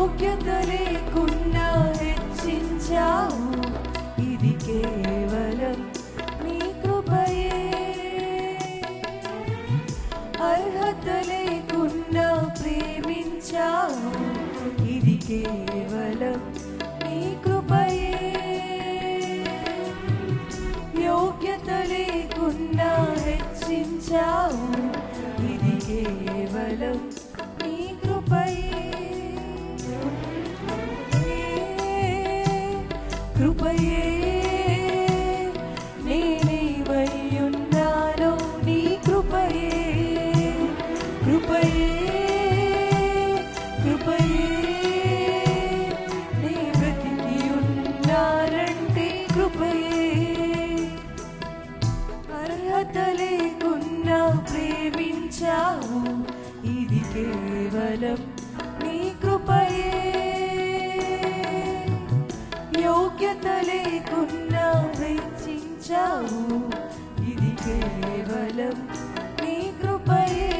యోగ్యత లేకున్నా హెచ్చించావు, ఇది కేవలం నీ కృపయే. అర్హత లేకున్నా ప్రేమించావు, ఇది కేవలం నీ కృపయే. యోగ్యత లేకున్నా హెచ్చించావు, ఇది కేవలం నీ కృపయే. కృపయే నేనేమయ్యున్నానో నీ కృపయే. కృపయే కృపయే నే బ్రతికి ఉన్నానంటే కృపయే. అర్హత లేకున్నా ప్రేమించావు, ఇది కేవలం నీ కృపయే. యోగ్యత లేకున్నా హెచ్చించావు, ఇది కేవలం నీ కృపయే.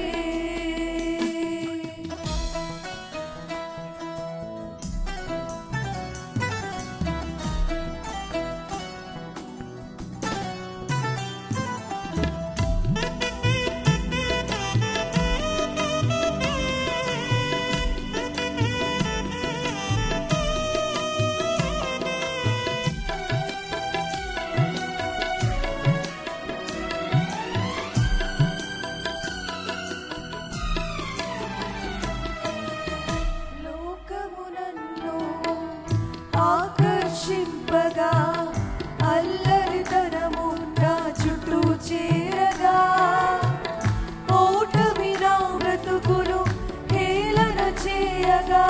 ఆకర్షింపగా అల్లరితనము నా చుట్టూ చేరగా, ఓటమి నా బ్రతుకును హేళన చేయగా,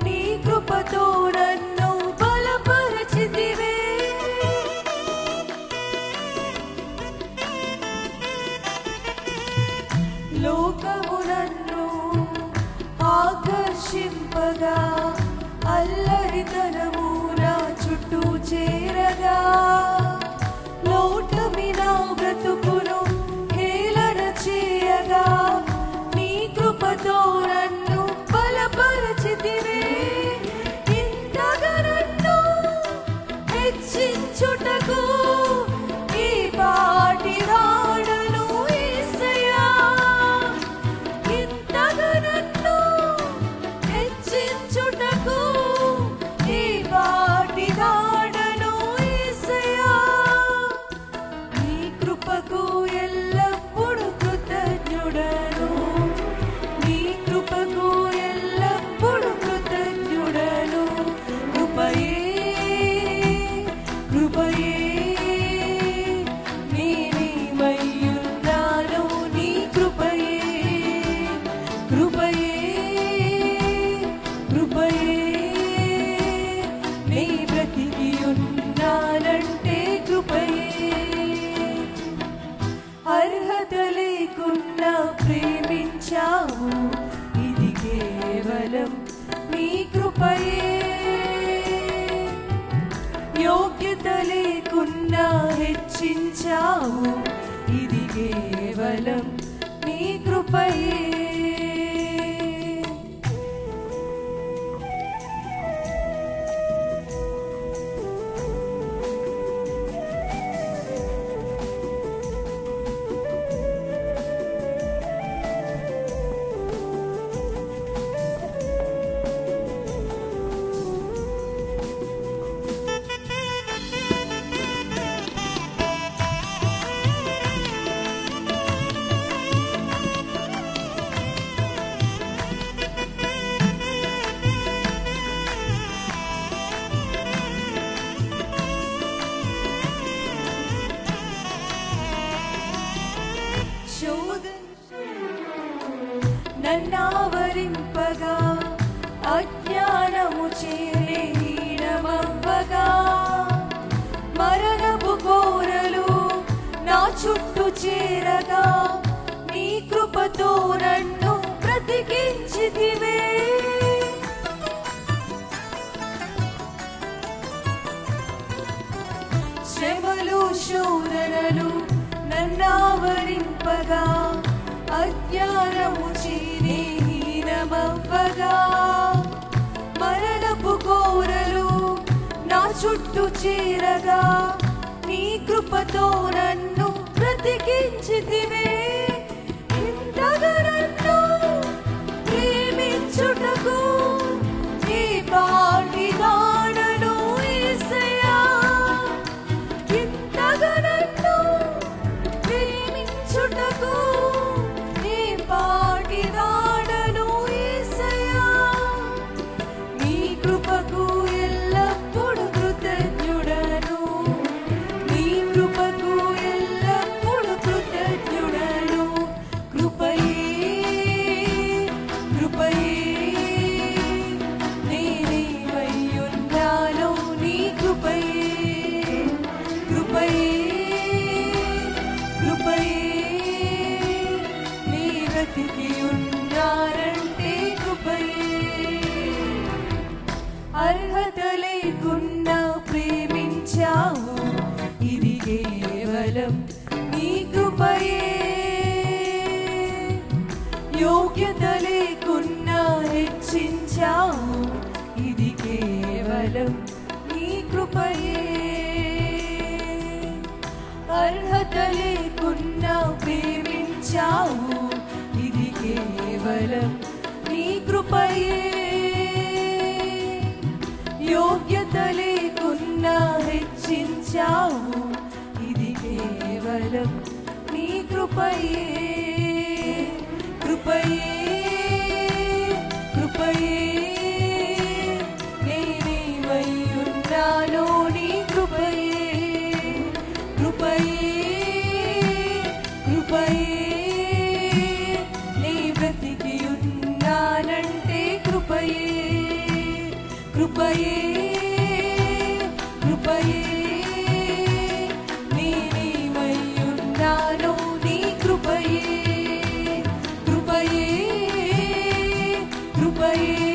నీ కృపతో నన్ను బలపరచితివే. లోకము నన్ను ఆకర్షింపగా అల్లరితనము నా చుట్టూ చేరగా, లోటమి నా బ్రతుకును హేళన చేయగా, నీ కృపతో నన్ను బలపరచితివే. ఇంతగా నన్ను హెచ్చించుటకు ఈ పాటి వాడను యేసయ్యా. ఇంతగా నన్ను హెచ్చించుటకు ఈ పాటి వాడను యేసయ్యా. నీ కృపకు ఎల్లప్పుడూ కృతజ్ఞుడను, నీ కృపకు ఎల్లప్పుడూ కృతజ్ఞుడను. కృపయే కృపయే నేనేమయ్యున్నానో నీ కృపయే. కృపయే కృపయే నే బ్రతికి ఉన్నానంటే కృపయే. అర్హత లేకున్నా ప్రేమించావు, ఇది కేవలం నీ కృపయే. యోగ్యత లేకున్నా హెచ్చించావు, ఇది కేవలం నీ కృపయే. నన్నావరింపగా అజ్ఞానము చేరే హీనమవ్వగా, మరణపు కోరలు నా చుట్టూ చేరగా, నీ కృపతో నన్ను బ్రతికించితివే. శ్రమలు శోధనలు నన్నావరింపగా, అజ్ఞానము చేరే హీనమవ్వగా, చుట్టూ చేరగా నీ కృపతో నన్ను బ్రతికించితివే. ఇంతగా నన్ను ప్రేమించుటకు నీ పాటి వాడను యేసయ్యా. ఇంతగా నన్ను ప్రేమించుటకు నీ పాటి వాడను యేసయ్యా. నీ కృపకు ఎల్లప్పుడూ కృతజ్ఞుడను, నీ కృపకు ఎల్లప్పుడూ కృతజ్ఞుడను. కృపయే కృపయే నేనేమయ్యున్నానో నీ కృపయే. కృపయే కృపయే నీ బ్రతికి ఉన్నారంటే కృపయే. అర్హత లేకున్నా ప్రేమించావు, ఇది కేవలం నీ కృపయే. యోగ్యత లేకున్నా హెచ్చించావు, ఇది కేవలం నీ కృపయే. అర్హత లేకున్నా ప్రేమించావు, ఇది కేవలం నీ కృపయే. యోగ్యత లేకున్నా హెచ్చించావు, ఇది కేవలం నీ కృపయే. కృపయే కృపయే నేనేమయ్యున్నానో నీ కృపయే. కృపయే కృపయే నీ బ్రతికి ఉన్నానంటే కృపయే. కృపయే కృపయే నేనేమయ్యున్నానో నీ కృపయే. కృపయే కృపయే